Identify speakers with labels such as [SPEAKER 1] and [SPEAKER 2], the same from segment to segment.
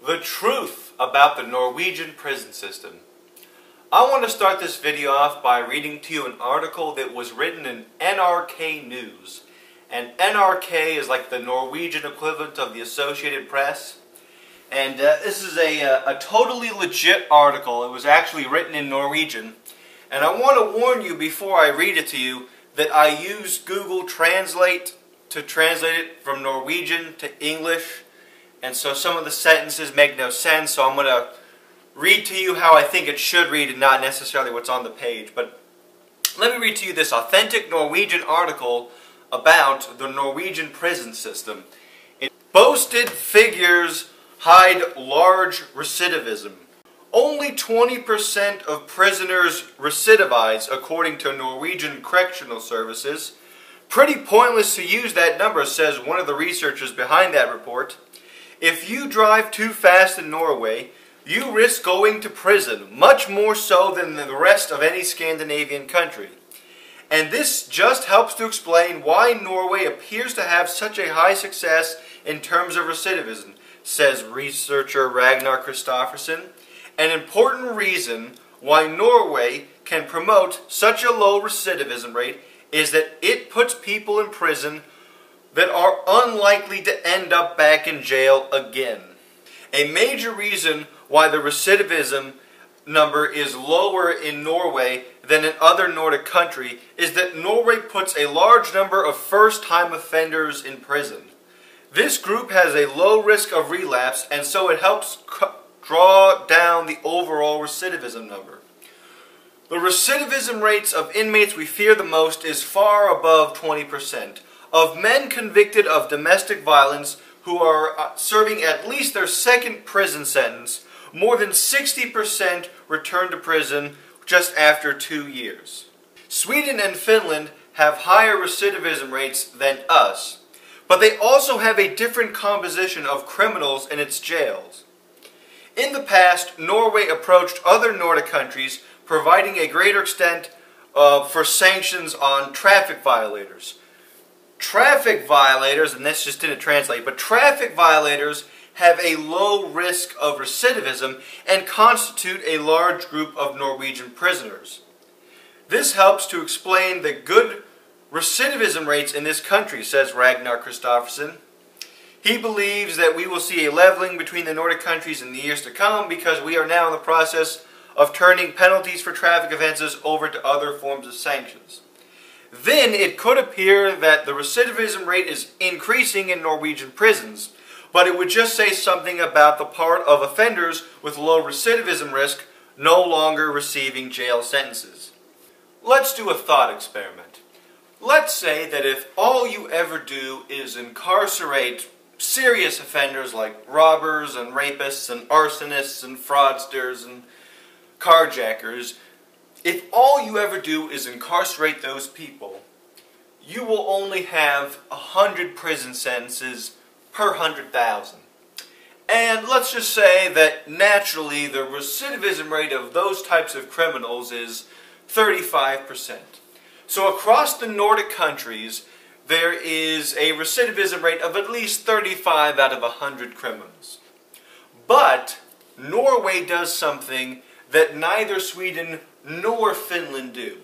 [SPEAKER 1] The truth about the Norwegian prison system. I want to start this video off by reading to you an article that was written in NRK News. And NRK is like the Norwegian equivalent of the Associated Press. And this is a totally legit article. It was actually written in Norwegian. And I want to warn you before I read it to you that I used Google Translate to translate it from Norwegian to English. And so some of the sentences make no sense, so I'm going to read to you how I think it should read and not necessarily what's on the page. But let me read to you this authentic Norwegian article about the Norwegian prison system. Boasted figures hide large recidivism. Only 20% of prisoners recidivize, according to Norwegian Correctional Services. Pretty pointless to use that number, says one of the researchers behind that report. If you drive too fast in Norway, you risk going to prison, much more so than the rest of any Scandinavian country. And this just helps to explain why Norway appears to have such a high success in terms of recidivism, says researcher Ragnar Kristoffersen. An important reason why Norway can promote such a low recidivism rate is that it puts people in prison that are unlikely to end up back in jail again. A major reason why the recidivism number is lower in Norway than in other Nordic countries is that Norway puts a large number of first-time offenders in prison. This group has a low risk of relapse, and so it helps draw down the overall recidivism number. The recidivism rates of inmates we fear the most is far above 20%. Of men convicted of domestic violence who are serving at least their second prison sentence, more than 60% return to prison just after 2 years. Sweden and Finland have higher recidivism rates than us, but they also have a different composition of criminals in its jails. In the past, Norway approached other Nordic countries, providing a greater extent for sanctions on traffic violators. Traffic violators, and this just didn't translate, but traffic violators have a low risk of recidivism and constitute a large group of Norwegian prisoners. This helps to explain the good recidivism rates in this country, says Ragnar Kristoffersen. He believes that we will see a leveling between the Nordic countries in the years to come because we are now in the process of turning penalties for traffic offenses over to other forms of sanctions. Then it could appear that the recidivism rate is increasing in Norwegian prisons, but it would just say something about the part of offenders with low recidivism risk no longer receiving jail sentences. Let's do a thought experiment. Let's say that if all you ever do is incarcerate serious offenders like robbers and rapists and arsonists and fraudsters and carjackers, if all you ever do is incarcerate those people, you will only have 100 prison sentences per 100,000. And let's just say that naturally the recidivism rate of those types of criminals is 35%. So across the Nordic countries, there is a recidivism rate of at least 35 out of 100 criminals. But Norway does something that neither Sweden nor Finland do.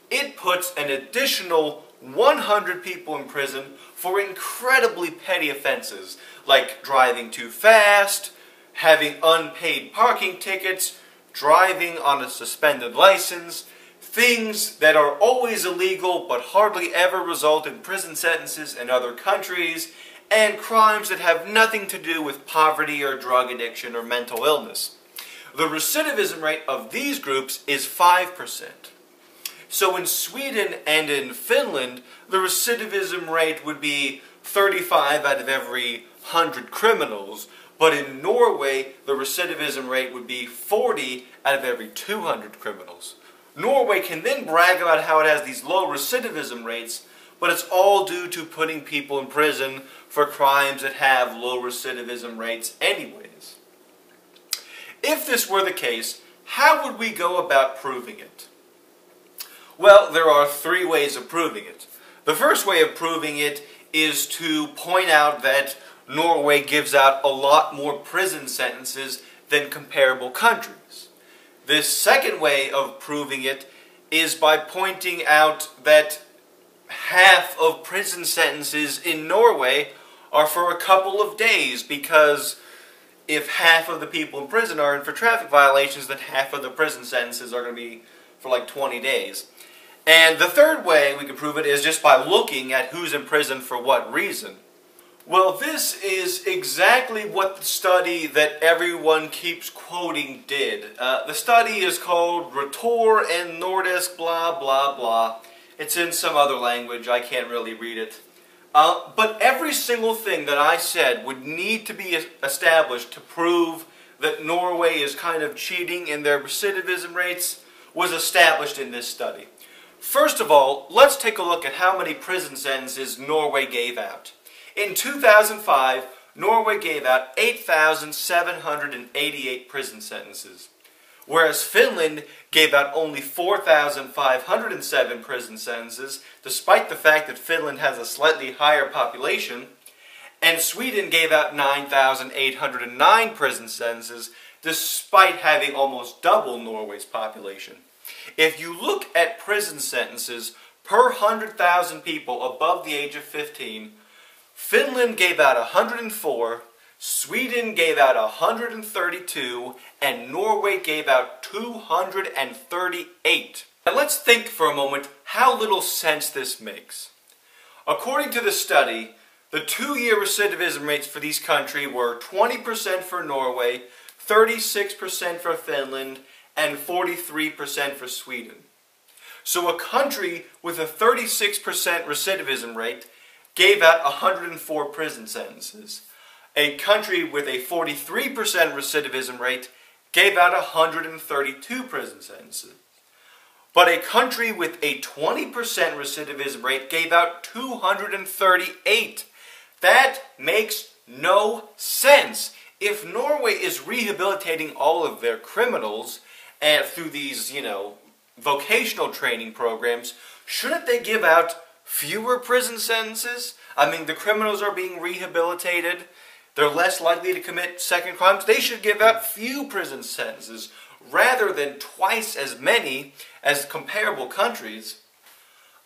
[SPEAKER 1] It puts an additional 100 people in prison for incredibly petty offenses like driving too fast, having unpaid parking tickets, driving on a suspended license, things that are always illegal but hardly ever result in prison sentences in other countries, and crimes that have nothing to do with poverty or drug addiction or mental illness. The recidivism rate of these groups is 5%. So in Sweden and in Finland, the recidivism rate would be 35 out of every 100 criminals, but in Norway, the recidivism rate would be 40 out of every 200 criminals. Norway can then brag about how it has these low recidivism rates, but it's all due to putting people in prison for crimes that have low recidivism rates anyways. If this were the case, how would we go about proving it? Well, there are 3 ways of proving it. The first way of proving it is to point out that Norway gives out a lot more prison sentences than comparable countries. This second way of proving it is by pointing out that half of prison sentences in Norway are for a couple of days, because if half of the people in prison are in for traffic violations, then half of the prison sentences are going to be for like 20 days. And the third way we can prove it is just by looking at who's in prison for what reason. Well, this is exactly what the study that everyone keeps quoting did. The study is called Retor and Nordisk blah blah blah. It's in some other language, I can't really read it. But every single thing that I said would need to be established to prove that Norway is kind of cheating in their recidivism rates was established in this study. First of all, let's take a look at how many prison sentences Norway gave out. In 2005, Norway gave out 8,788 prison sentences, whereas Finland gave out only 4,507 prison sentences, despite the fact that Finland has a slightly higher population, and Sweden gave out 9,809 prison sentences, despite having almost double Norway's population. If you look at prison sentences per 100,000 people above the age of 15, Finland gave out 104, Sweden gave out 132, and Norway gave out 238. Now let's think for a moment how little sense this makes. According to the study, the 2-year recidivism rates for these countries were 20% for Norway, 36% for Finland, and 43% for Sweden. So a country with a 36% recidivism rate gave out 104 prison sentences. A country with a 43% recidivism rate gave out 132 prison sentences. But a country with a 20% recidivism rate gave out 238. That makes no sense. If Norway is rehabilitating all of their criminals through these, vocational training programs, shouldn't they give out fewer prison sentences? I mean, the criminals are being rehabilitated. They're less likely to commit second crimes. They should give out few prison sentences rather than twice as many as comparable countries.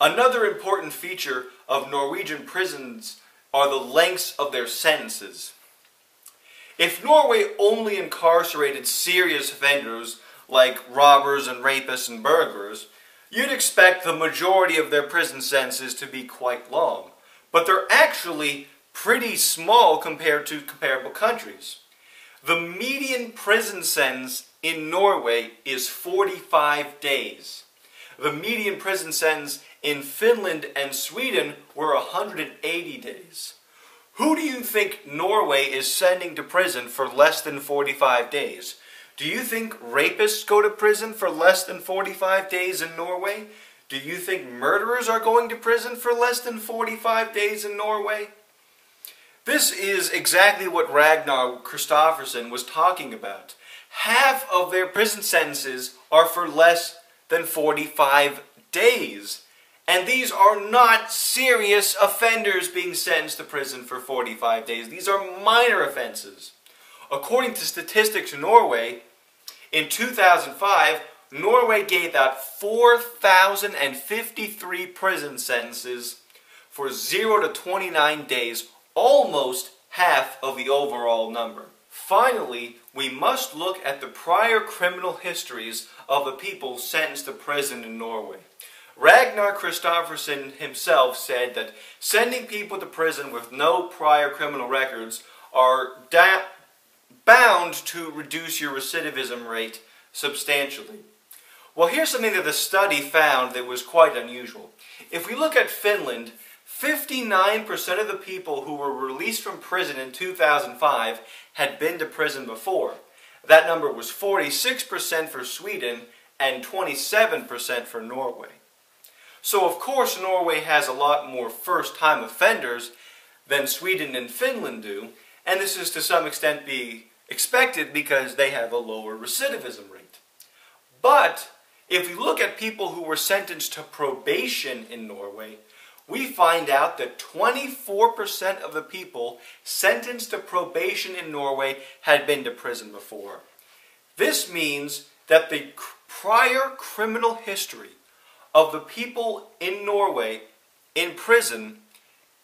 [SPEAKER 1] Another important feature of Norwegian prisons are the lengths of their sentences. If Norway only incarcerated serious offenders like robbers and rapists and burglars, you'd expect the majority of their prison sentences to be quite long. But they're actually pretty small compared to comparable countries. The median prison sentence in Norway is 45 days. The median prison sentence in Finland and Sweden were 180 days. Who do you think Norway is sending to prison for less than 45 days? Do you think rapists go to prison for less than 45 days in Norway? Do you think murderers are going to prison for less than 45 days in Norway? This is exactly what Ragnar Kristofferson was talking about. Half of their prison sentences are for less than 45 days. And these are not serious offenders being sentenced to prison for 45 days. These are minor offenses. According to statistics in Norway, in 2005, Norway gave out 4,053 prison sentences for 0 to 29 days, almost half of the overall number. Finally, we must look at the prior criminal histories of the people sentenced to prison in Norway. Ragnar Kristofferson himself said that sending people to prison with no prior criminal records are bound to reduce your recidivism rate substantially. Well, here's something that the study found that was quite unusual. If we look at Finland, 59% of the people who were released from prison in 2005 had been to prison before. That number was 46% for Sweden and 27% for Norway. So of course Norway has a lot more first-time offenders than Sweden and Finland do, and this is to some extent be expected because they have a lower recidivism rate. But if we look at people who were sentenced to probation in Norway, we find out that 24% of the people sentenced to probation in Norway had been to prison before. This means that the prior criminal history of the people in Norway in prison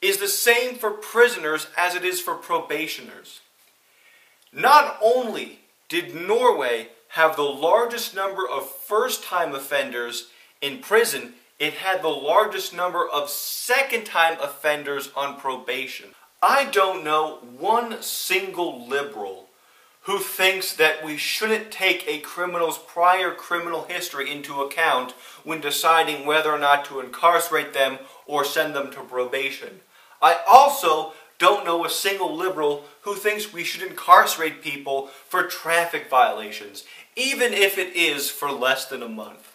[SPEAKER 1] is the same for prisoners as it is for probationers. Not only did Norway have the largest number of first-time offenders in prison, it had the largest number of second-time offenders on probation. I don't know one single liberal who thinks that we shouldn't take a criminal's prior criminal history into account when deciding whether or not to incarcerate them or send them to probation. I also don't know a single liberal who thinks we should incarcerate people for traffic violations, even if it is for less than a month.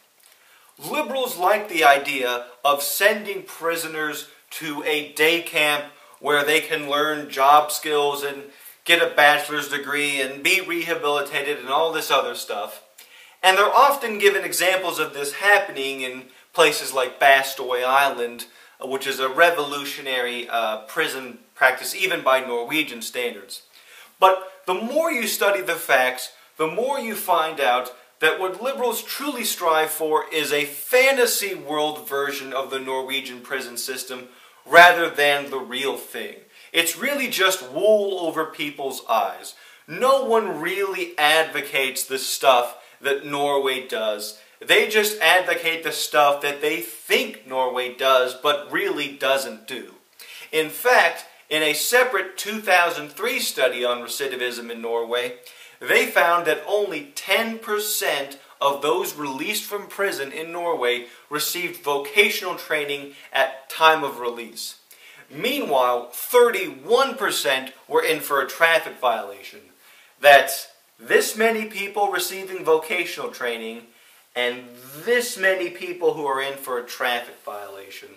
[SPEAKER 1] Liberals like the idea of sending prisoners to a day camp where they can learn job skills and get a bachelor's degree and be rehabilitated and all this other stuff. And they're often given examples of this happening in places like Bastøy Island, which is a revolutionary prison practice even by Norwegian standards. But the more you study the facts, the more you find out that what liberals truly strive for is a fantasy world version of the Norwegian prison system rather than the real thing. It's really just wool over people's eyes. No one really advocates the stuff that Norway does. They just advocate the stuff that they think Norway does, but really doesn't do. In fact, in a separate 2003 study on recidivism in Norway, they found that only 10% of those released from prison in Norway received vocational training at time of release. Meanwhile, 31% were in for a traffic violation. That's this many people receiving vocational training and this many people who are in for a traffic violation.